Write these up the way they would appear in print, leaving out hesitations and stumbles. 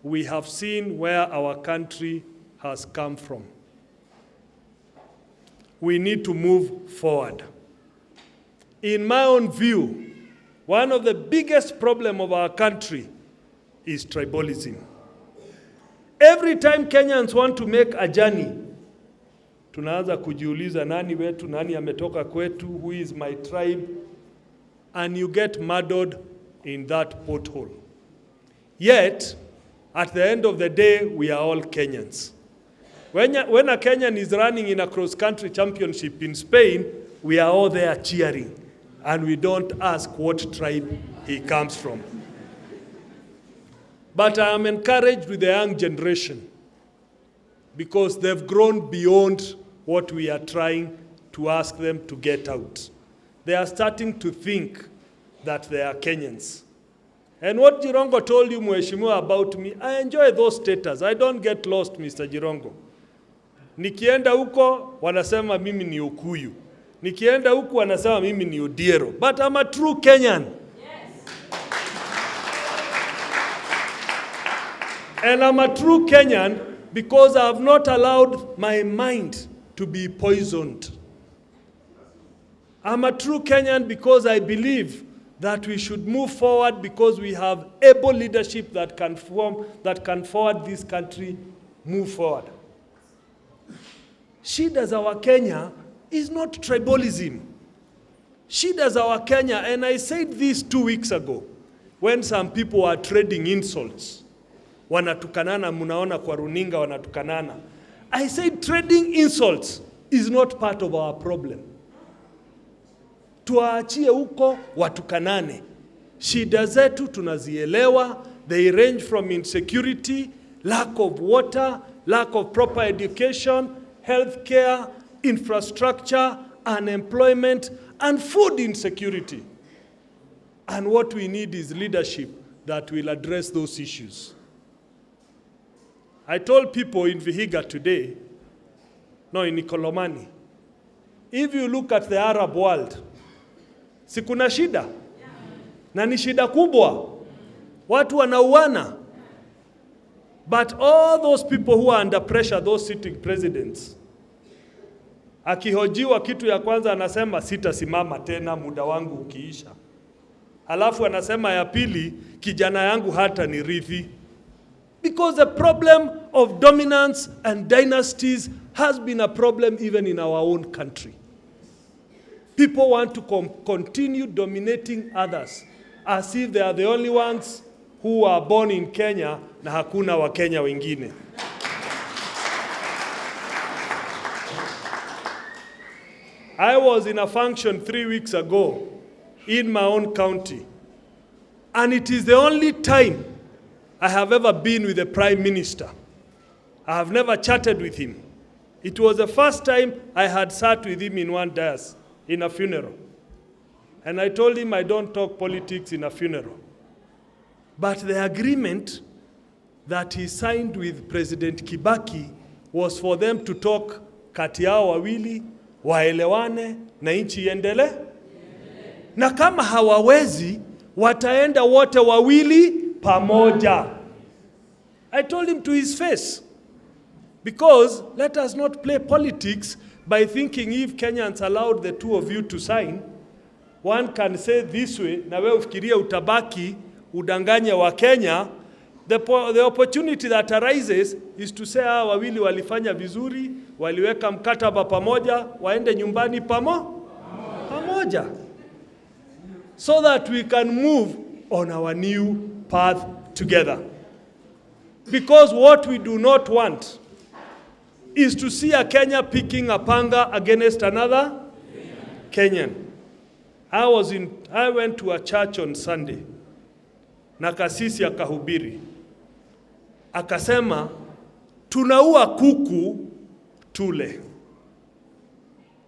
we have seen where our country has come from. We need to move forward. In my own view, one of the biggest problems of our country is tribalism. Every time Kenyans want to make a journey, tunaanza kujiuliza nani wetu, nani ametoka kwetu, who is my tribe, and you get muddled in that pothole. Yet, at the end of the day, we are all Kenyans. When a Kenyan is running in a cross-country championship in Spain, we are all there cheering, and we don't ask what tribe he comes from. But I am encouraged with the young generation because they've grown beyond what we are trying to ask them to get out. They are starting to think that they are Kenyans. And what Jirongo told you, Mheshimiwa, about me, I enjoy those status. I don't get lost, Mr. Jirongo. Nikienda huko, wanasema mimi ni Okuyu. Nikienda huko, wanasema mimi ni Odiero. But I'm a true Kenyan. And I'm a true Kenyan because I have not allowed my mind to be poisoned. I'm a true Kenyan because I believe that we should move forward because we have able leadership that can forward this country move forward. Shida za Wakenya is not tribalism. Shida za Wakenya, and I said this 2 weeks ago when some people are trading insults. Wanatukanana, munaona kwa runinga wanatukanana. I said trading insults is not part of our problem. Tuachie huko watukanane. Shida zetu tunazielewa. They range from insecurity, lack of water, lack of proper education, healthcare, infrastructure, unemployment, and food insecurity. And what we need is leadership that will address those issues. I told people in Vihiga today, no, in Ikolomani, if you look at the Arab world, si kuna shida? Na ni shida kubwa. Watu wanauana. But all those people who are under pressure, those sitting presidents, akihojiwa kitu ya kwanza anasema sitasimama tena muda wangu ukiisha. Alafu anasema ya pili, kijana yangu hata nirithi. Because the problem of dominance and dynasties has been a problem even in our own country. People want to continue dominating others as if they are the only ones who are born in Kenya na hakuna wa Kenya wengine. I was in a function 3 weeks ago in my own county, and it is the only time I have ever been with the Prime Minister. I have never chatted with him. It was the first time I had sat with him in one dais, in a funeral. And I told him I don't talk politics in a funeral. But the agreement that he signed with President Kibaki was for them to talk kati yao wawili, waelewane, na nchi iendelee. Na kama hawawezi, wataenda wote wawili pamoja. I told him to his face. Because let us not play politics by thinking if Kenyans allowed the two of you to sign, one can say this way, na wewe ufikiria utabaki, udanganya wa Kenya. The opportunity that arises is to say wawili walifanya vizuri, waliweka mkataba pamoja, waende nyumbani pamoja. So that we can move on our new path together. Because what we do not want is to see a Kenya picking a panga against another Kenyan. I went to a church on Sunday. Na kasisi akahubiri. Akasema, tunaua kuku tule.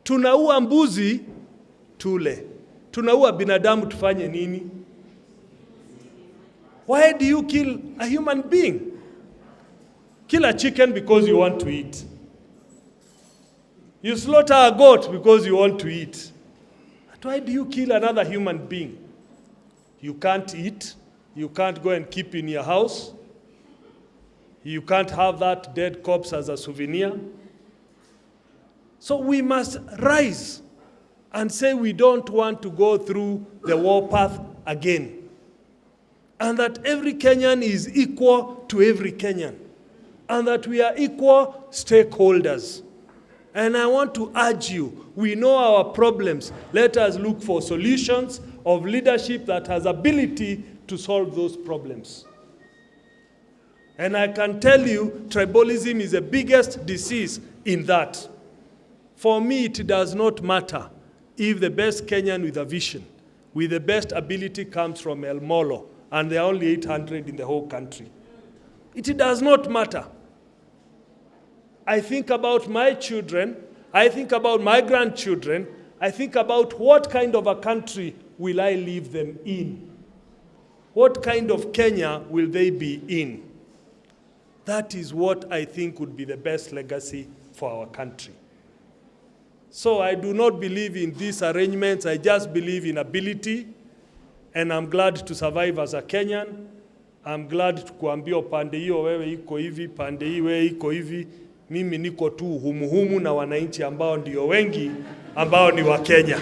Tunaua mbuzi tule. Tunaua binadamu tufanye nini? Why do you kill a human being? Kill a chicken because you want to eat. You slaughter a goat because you want to eat. But why do you kill another human being? You can't eat. You can't go and keep in your house. You can't have that dead corpse as a souvenir. So we must rise and say we don't want to go through the war path again. And that every Kenyan is equal to every Kenyan. And that we are equal stakeholders. And I want to urge you, we know our problems. Let us look for solutions of leadership that has ability to solve those problems. And I can tell you, tribalism is the biggest disease in that. For me, it does not matter if the best Kenyan with a vision, with the best ability comes from El Molo, and there are only 800 in the whole country. It does not matter. I think about my children, I think about my grandchildren, I think about what kind of a country will I leave them in? What kind of Kenya will they be in? That is what I think would be the best legacy for our country. So I do not believe in these arrangements, I just believe in ability, and I'm glad to survive as a Kenyan. I'm glad kuambia pande hiyo wewe iko hivi, pande hii wewe iko hivi. Mimi niko tu humuhumu na wananchi ambao ndio wengi ambao ni wa Kenya.